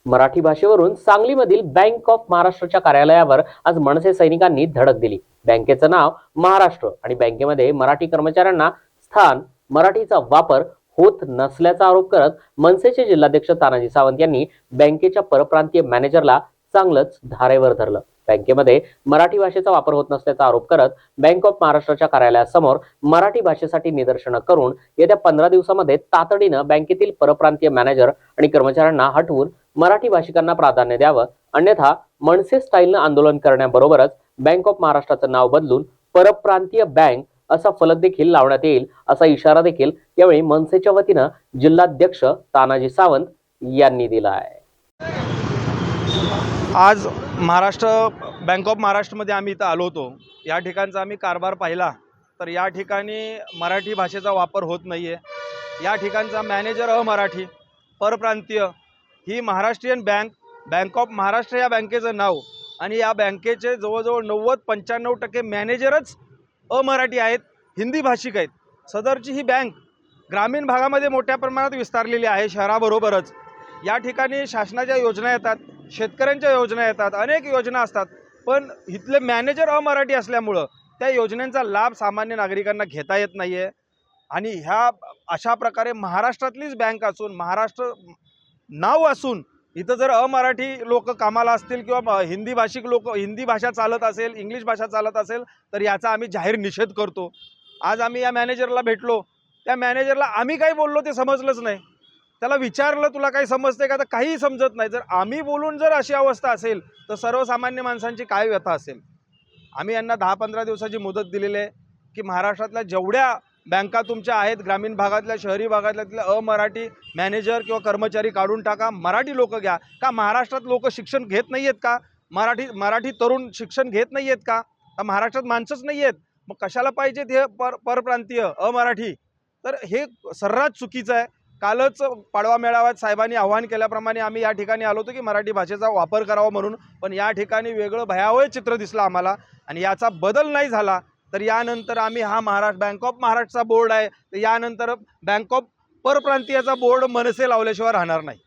Marathi भाषेवरून सांगलीमधील bank of महाराष्ट्राच्या कार्यालयावर आज मनसे सैनिकांनी धडक दिली। बँकेचं नाव महाराष्ट्र आणि बँकेमध्ये मराठी कर्मचाऱ्यांना स्थान मराठीचा वापर होत नसल्याचा आरोप करत मनसेचे जिल्हाध्यक्ष तानाजी सावंत यांनी बँकेच्या परप्रांतीय मॅनेजरला चांगलंच धारेवर धरलं। बँकेमध्ये मराठी भाषेचा वापर होत नसल्याचा आरोप करत बँक ऑफ महाराष्ट्राच्या कार्यालयासमोर मराठी भाषेसाठी निदर्शनं करून येत्या 15 दिवसांमध्ये तातडीनं बँकेतील परप्रांतीय मॅनेजर आणि कर्मचाऱ्यांना हटवून मराठी भाषिकांना प्राधान्य द्यावं, अन्यथा मनसे स्टाईलनं आंदोलन करण्याबरोबरच बँक ऑफ महाराष्ट्राचं नाव बदलून परप्रांतीय बँक असा फलक देखील लावण्यात येईल, असा इशारा देखील यावेळी मनसेच्या वतीनं जिल्हाध्यक्ष तानाजी सावंत यांनी दिला आहे। आज महाराष्ट्र बँक ऑफ महाराष्ट्रमध्ये आम्ही इथं आलो होतो। या ठिकाणचा आम्ही कारभार पाहिला तर या ठिकाणी मराठी भाषेचा वापर होत नाही आहे। या ठिकाणचा मॅनेजर अमराठी, परप्रांतीय, ही महाराष्ट्रीयन बँक ऑफ महाराष्ट्र या बँकेचं नाव आणि या बँकेचे जवळजवळ 90-95% मॅनेजरच अमराठी आहेत, हिंदी भाषिक आहेत। सदरची ही बँक ग्रामीण भागामध्ये मोठ्या प्रमाणात विस्तारलेली आहे, शहराबरोबरच। या ठिकाणी शासनाच्या योजना येतात, शेतकऱ्यांच्या योजना येतात, अनेक योजना असतात, पण इथले मॅनेजर अमराठी असल्यामुळं त्या योजनांचा लाभ सामान्य नागरिकांना घेता येत नाही आहे। आणि ह्या अशा प्रकारे महाराष्ट्रातलीच बँक असून, महाराष्ट्र नाव असून इथं जर अमराठी लोक कामाला असतील किंवा हिंदी भाषिक लोक, हिंदी भाषा चालत असेल, इंग्लिश भाषा चालत असेल तर याचा आम्ही जाहीर निषेध करतो। आज आम्ही या मॅनेजरला भेटलो, त्या मॅनेजरला आम्ही काही बोललो ते समजलंच नाही। त्याला विचारलं, तुला काही समजते का? तर काहीही समजत नाही। जर आम्ही बोलून जर अशी अवस्था असेल तर सर्वसामान्य माणसांची काय व्यथा असेल। आम्ही यांना 10-15 दिवसाची मुदत दिलेली आहे की महाराष्ट्रातल्या जेवढ्या बँका तुमच्या आहेत, ग्रामीण भागातल्या, शहरी भागातल्या अमराठी मॅनेजर किंवा कर्मचारी काढून टाका, मराठी लोक घ्या। का महाराष्ट्रात लोक शिक्षण घेत नाही आहेत का? मराठी तरुण शिक्षण घेत नाही आहेत का? महाराष्ट्रात माणसंच नाही आहेत, मग कशाला पाहिजेत हे परप्रांतीय अमराठी? तर हे सर्रास चुकीचं आहे। कालच पाडवा मेळाव्यात साहेबांनी आवाहन केल्याप्रमाणे आम्ही या ठिकाणी आलो होतो की मराठी भाषेचा वापर करावा म्हणून, पण या ठिकाणी वेगळं भयावह चित्र दिसलं आम्हाला आणि याचा बदल नाही झाला तर यानंतर आम्ही हा बँक ऑफ महाराष्ट्राचा बोर्ड आहे, तर यानंतर बँक ऑफ परप्रांतीयाचा बोर्ड मनसे लावल्याशिवाय राहणार नाही।